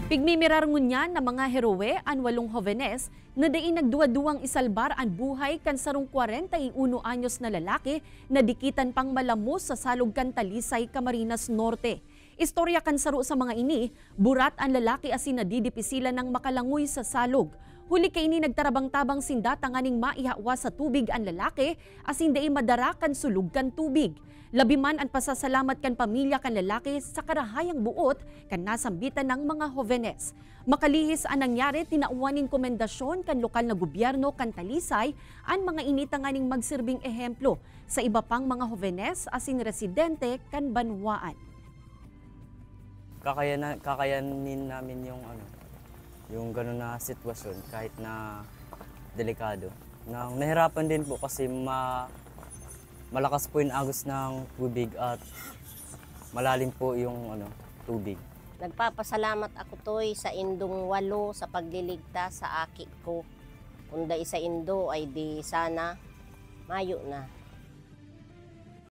Pigmimirarngun niyan na mga heroe an walong hovenes na daing nagduwa-duwang isalbar ang buhay kan sarong 41 anyos na lalaki na dikitan pang malamos sa salog kan Talisay, Camarines Norte. Istorya kan saro sa mga ini, burat ang lalaki asin nadidipisilan ng makalangoy sa salog. Huli kay ini nagtarabang-tabang sinda tanganing maihawa sa tubig ang lalaki asin daing madara kan sulog kan tubig. Labi man ang pasasalamat kan pamilya kan lalaki sa karahayang buot kan nasambitan ng mga hovenes. Makalihis ang nangyari tinauwanin komendasyon kan lokal na gobyerno kan Talisay ang mga initanganing magsirbing ehemplo sa iba pang mga hovenes asin residente kan banwaan. Kakayanin namin yung gano'n na sitwasyon kahit na delikado. Nahirapan din po kasi malakas po yung agos ng tubig at malalim po yung tubig. Nagpapasalamat ako toy sa indong 8 sa pagliligtas sa aki ko. Kung da isa indo ay di sana mayo na.